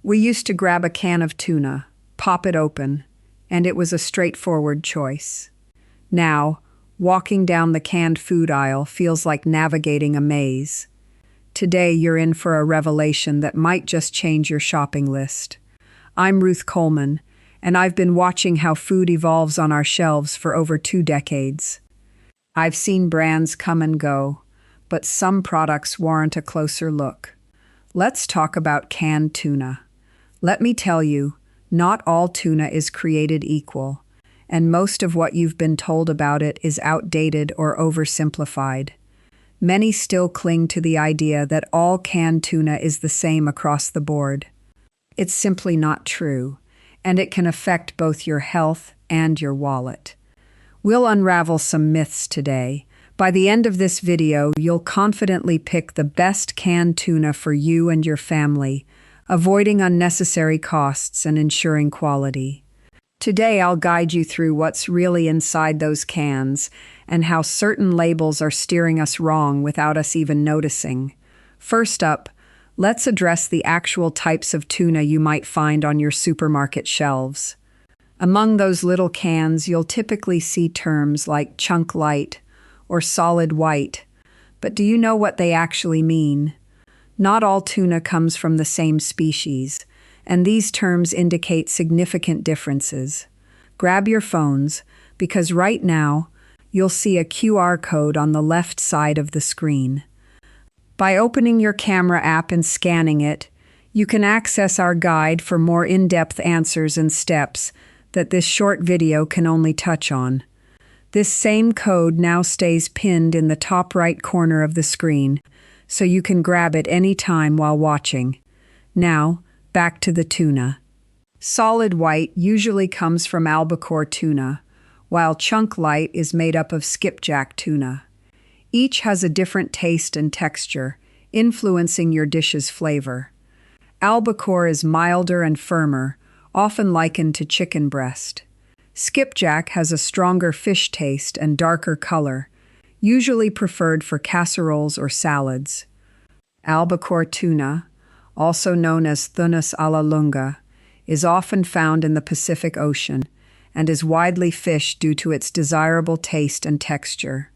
We used to grab a can of tuna, pop it open, and it was a straightforward choice. Now, walking down the canned food aisle feels like navigating a maze. Today, you're in for a revelation that might just change your shopping list. I'm Ruth Coleman, and I've been watching how food evolves on our shelves for over 2 decades. I've seen brands come and go, but some products warrant a closer look. Let's talk about canned tuna. Let me tell you, not all tuna is created equal, and most of what you've been told about it is outdated or oversimplified. Many still cling to the idea that all canned tuna is the same across the board. It's simply not true, and it can affect both your health and your wallet. We'll unravel some myths today. By the end of this video, you'll confidently pick the best canned tuna for you and your family, avoiding unnecessary costs and ensuring quality. Today, I'll guide you through what's really inside those cans and how certain labels are steering us wrong without us even noticing. First up, let's address the actual types of tuna you might find on your supermarket shelves. Among those little cans, you'll typically see terms like chunk light or solid white. But do you know what they actually mean? Not all tuna comes from the same species, and these terms indicate significant differences. Grab your phones, because right now, you'll see a QR code on the left side of the screen. By opening your camera app and scanning it, you can access our guide for more in-depth answers and steps that this short video can only touch on. This same code now stays pinned in the top right corner of the screen, so you can grab it anytime while watching. Now, back to the tuna. Solid white usually comes from Albacore tuna, while chunk light is made up of skipjack tuna. Each has a different taste and texture, influencing your dish's flavor. Albacore is milder and firmer, often likened to chicken breast. Skipjack has a stronger fish taste and darker color, usually preferred for casseroles or salads. Albacore tuna, also known as Thunas a la lunga, is often found in the Pacific Ocean and is widely fished due to its desirable taste and texture.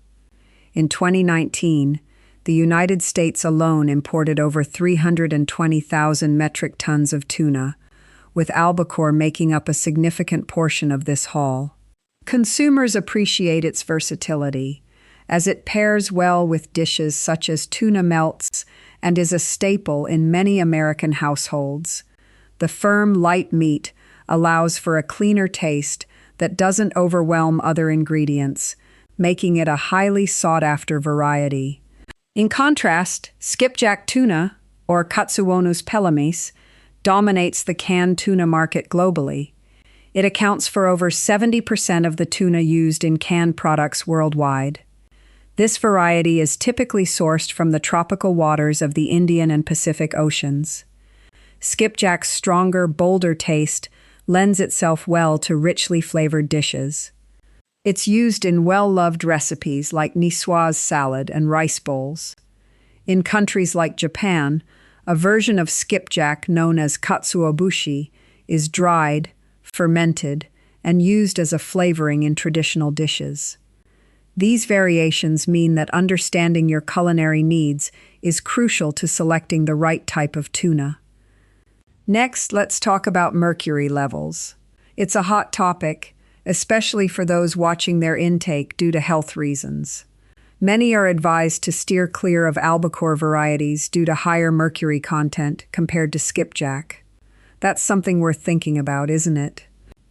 In 2019, the United States alone imported over 320,000 metric tons of tuna, with Albacore making up a significant portion of this haul. Consumers appreciate its versatility, as it pairs well with dishes such as tuna melts and is a staple in many American households. The firm, light meat allows for a cleaner taste that doesn't overwhelm other ingredients, making it a highly sought-after variety. In contrast, skipjack tuna, or Katsuonus pelamis, dominates the canned tuna market globally. It accounts for over 70% of the tuna used in canned products worldwide. This variety is typically sourced from the tropical waters of the Indian and Pacific Oceans. Skipjack's stronger, bolder taste lends itself well to richly flavored dishes. It's used in well-loved recipes like niçoise salad and rice bowls. In countries like Japan, a version of skipjack known as katsuobushi is dried, fermented, and used as a flavoring in traditional dishes. These variations mean that understanding your culinary needs is crucial to selecting the right type of tuna. Next, let's talk about mercury levels. It's a hot topic, especially for those watching their intake due to health reasons. Many are advised to steer clear of albacore varieties due to higher mercury content compared to skipjack. That's something worth thinking about, isn't it?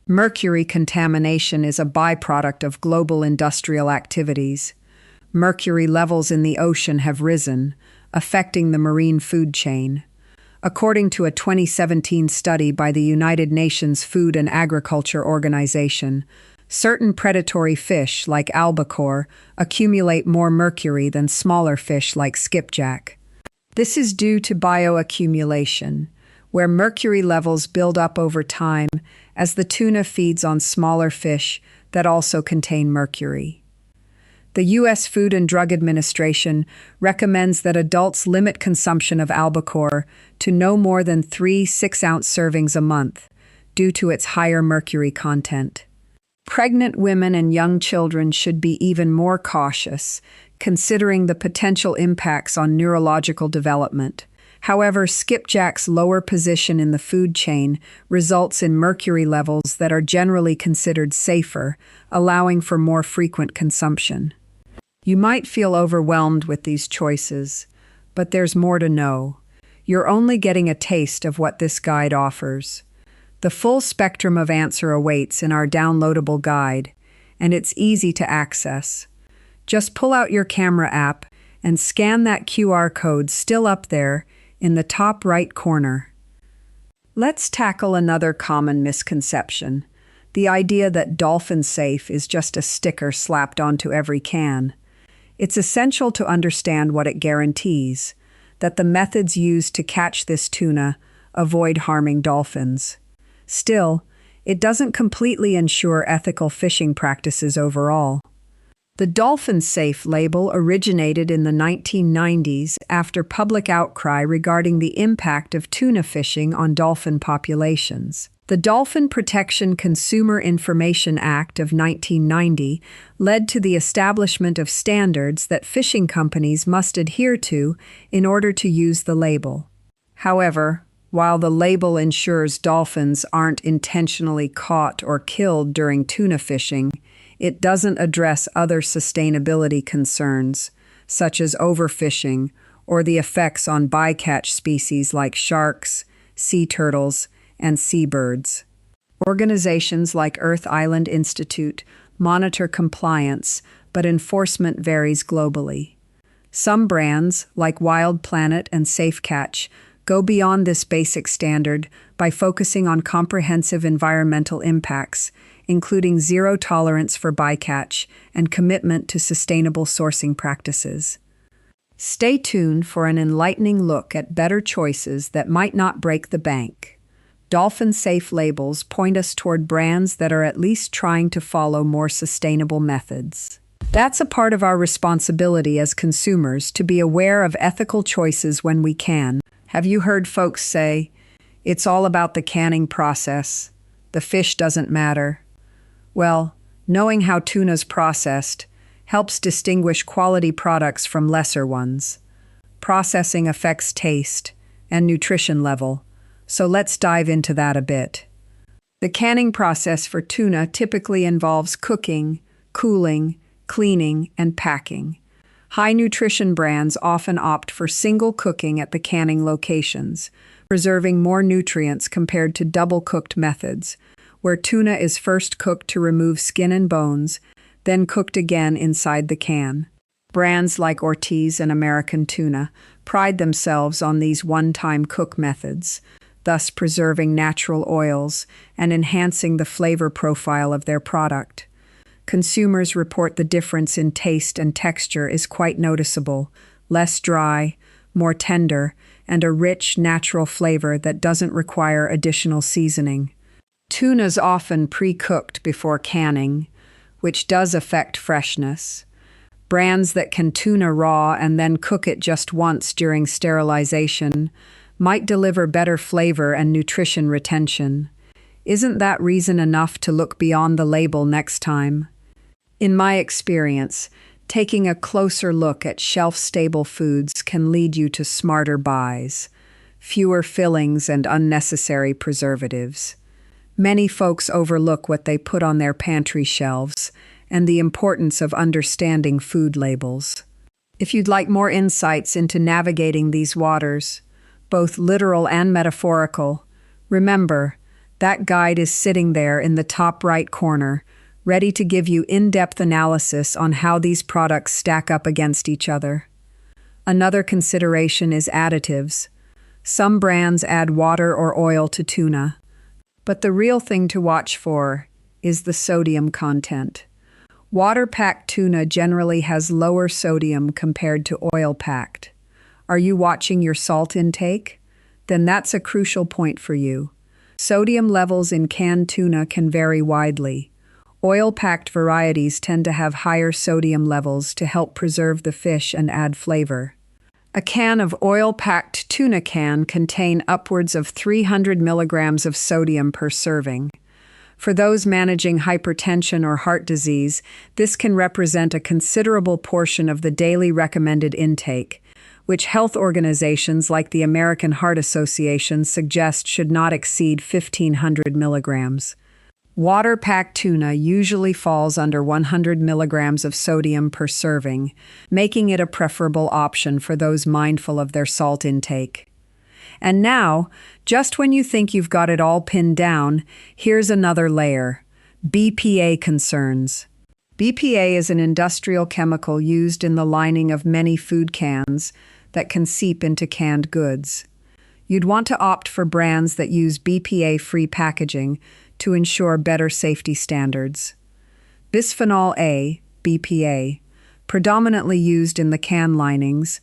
Mercury contamination is a byproduct of global industrial activities. Mercury levels in the ocean have risen, affecting the marine food chain. According to a 2017 study by the United Nations Food and Agriculture Organization, certain predatory fish, like albacore, accumulate more mercury than smaller fish like skipjack. This is due to bioaccumulation, where mercury levels build up over time as the tuna feeds on smaller fish that also contain mercury. The U.S. Food and Drug Administration recommends that adults limit consumption of albacore to no more than 3 6-ounce servings a month, due to its higher mercury content. Pregnant women and young children should be even more cautious, considering the potential impacts on neurological development. However, skipjack's lower position in the food chain results in mercury levels that are generally considered safer, allowing for more frequent consumption. You might feel overwhelmed with these choices, but there's more to know. You're only getting a taste of what this guide offers. The full spectrum of answer awaits in our downloadable guide, and it's easy to access. Just pull out your camera app and scan that QR code still up there in the top right corner. Let's tackle another common misconception, the idea that dolphin-safe is just a sticker slapped onto every can. It's essential to understand what it guarantees, that the methods used to catch this tuna avoid harming dolphins. Still, it doesn't completely ensure ethical fishing practices overall. The dolphin-safe label originated in the 1990s after public outcry regarding the impact of tuna fishing on dolphin populations. The Dolphin Protection Consumer Information Act of 1990 led to the establishment of standards that fishing companies must adhere to in order to use the label. However, while the label ensures dolphins aren't intentionally caught or killed during tuna fishing, it doesn't address other sustainability concerns, such as overfishing or the effects on bycatch species like sharks, sea turtles, and seabirds. Organizations like Earth Island Institute monitor compliance, but enforcement varies globally. Some brands, like Wild Planet and Safe Catch, go beyond this basic standard by focusing on comprehensive environmental impacts, including zero tolerance for bycatch and commitment to sustainable sourcing practices. Stay tuned for an enlightening look at better choices that might not break the bank. Dolphin-safe labels point us toward brands that are at least trying to follow more sustainable methods. That's a part of our responsibility as consumers to be aware of ethical choices when we can. Have you heard folks say, "It's all about the canning process. The fish doesn't matter"? Well, knowing how tuna's processed helps distinguish quality products from lesser ones. Processing affects taste and nutrition level, so let's dive into that a bit. The canning process for tuna typically involves cooking, cooling, cleaning, and packing. High nutrition brands often opt for single cooking at the canning locations, preserving more nutrients compared to double-cooked methods, where tuna is first cooked to remove skin and bones, then cooked again inside the can. Brands like Ortiz and American Tuna pride themselves on these one-time cook methods, thus preserving natural oils and enhancing the flavor profile of their product. Consumers report the difference in taste and texture is quite noticeable, less dry, more tender, and a rich, natural flavor that doesn't require additional seasoning. Tuna's often pre-cooked before canning, which does affect freshness. Brands that can tuna raw and then cook it just once during sterilization might deliver better flavor and nutrition retention. Isn't that reason enough to look beyond the label next time? In my experience, taking a closer look at shelf-stable foods can lead you to smarter buys, fewer fillings and unnecessary preservatives. Many folks overlook what they put on their pantry shelves and the importance of understanding food labels. If you'd like more insights into navigating these waters, both literal and metaphorical, remember, that guide is sitting there in the top right corner, ready to give you in-depth analysis on how these products stack up against each other. Another consideration is additives. Some brands add water or oil to tuna, but the real thing to watch for is the sodium content. Water-packed tuna generally has lower sodium compared to oil-packed. Are you watching your salt intake? Then that's a crucial point for you. Sodium levels in canned tuna can vary widely. Oil-packed varieties tend to have higher sodium levels to help preserve the fish and add flavor. A can of oil-packed tuna can contain upwards of 300 milligrams of sodium per serving. For those managing hypertension or heart disease, this can represent a considerable portion of the daily recommended intake, which health organizations like the American Heart Association suggest should not exceed 1,500 milligrams. Water-packed tuna usually falls under 100 milligrams of sodium per serving, making it a preferable option for those mindful of their salt intake. And now, just when you think you've got it all pinned down, here's another layer: BPA concerns. BPA is an industrial chemical used in the lining of many food cans that can seep into canned goods. You'd want to opt for brands that use BPA-free packaging to ensure better safety standards. Bisphenol A, BPA, predominantly used in the can linings,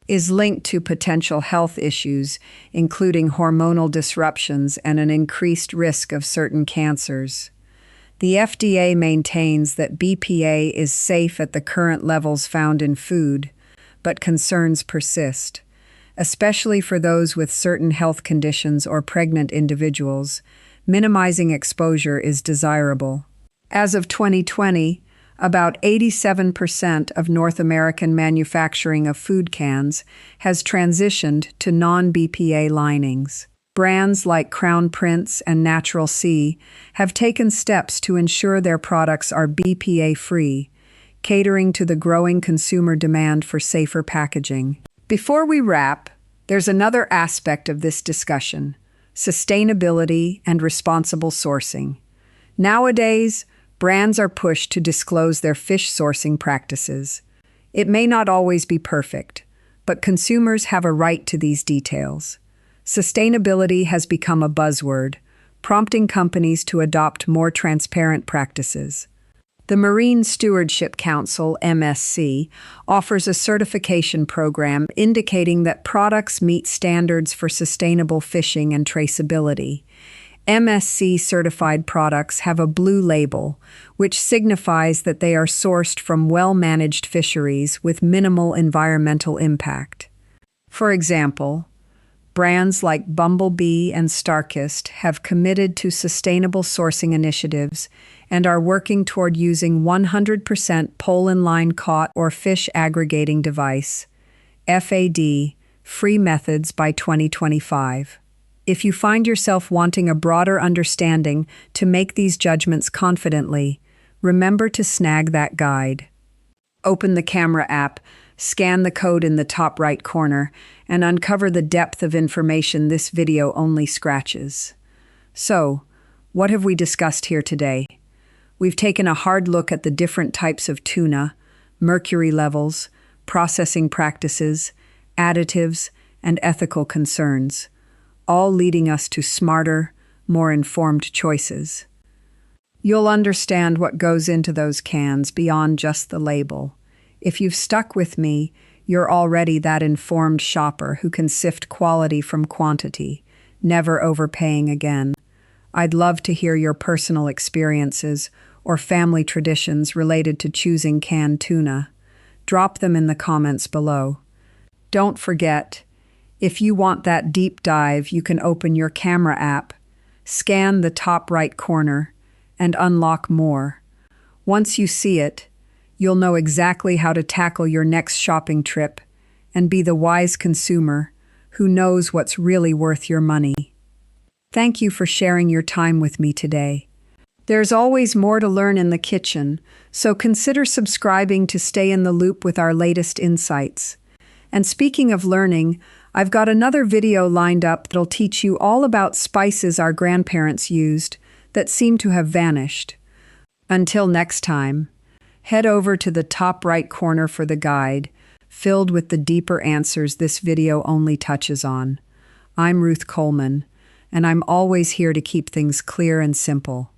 is linked to potential health issues, including hormonal disruptions and an increased risk of certain cancers. The FDA maintains that BPA is safe at the current levels found in food, but concerns persist, especially for those with certain health conditions or pregnant individuals. Minimizing exposure is desirable. As of 2020, about 87% of North American manufacturing of food cans has transitioned to non-BPA linings. Brands like Crown Prince and Natural Sea have taken steps to ensure their products are BPA-free, catering to the growing consumer demand for safer packaging. Before we wrap, there's another aspect of this discussion: sustainability and responsible sourcing. Nowadays, brands are pushed to disclose their fish sourcing practices. It may not always be perfect, but consumers have a right to these details. Sustainability has become a buzzword, prompting companies to adopt more transparent practices. The Marine Stewardship Council, MSC, offers a certification program indicating that products meet standards for sustainable fishing and traceability. MSC-certified products have a blue label, which signifies that they are sourced from well-managed fisheries with minimal environmental impact. For example, brands like Bumblebee and Starkist have committed to sustainable sourcing initiatives and are working toward using 100% pole-in-line caught or fish aggregating device, FAD, free methods by 2025. If you find yourself wanting a broader understanding to make these judgments confidently, remember to snag that guide. Open the camera app, scan the code in the top right corner, and uncover the depth of information this video only scratches. So, what have we discussed here today? We've taken a hard look at the different types of tuna, mercury levels, processing practices, additives, and ethical concerns, all leading us to smarter, more informed choices. You'll understand what goes into those cans beyond just the label. If you've stuck with me, you're already that informed shopper who can sift quality from quantity, never overpaying again. I'd love to hear your personal experiences or family traditions related to choosing canned tuna. Drop them in the comments below. Don't forget, if you want that deep dive, you can open your camera app, scan the top right corner, and unlock more. Once you see it, you'll know exactly how to tackle your next shopping trip and be the wise consumer who knows what's really worth your money. Thank you for sharing your time with me today. There's always more to learn in the kitchen, so consider subscribing to stay in the loop with our latest insights. And speaking of learning, I've got another video lined up that'll teach you all about spices our grandparents used that seem to have vanished. Until next time, head over to the top right corner for the guide, filled with the deeper answers this video only touches on. I'm Ruth Coleman, and I'm always here to keep things clear and simple.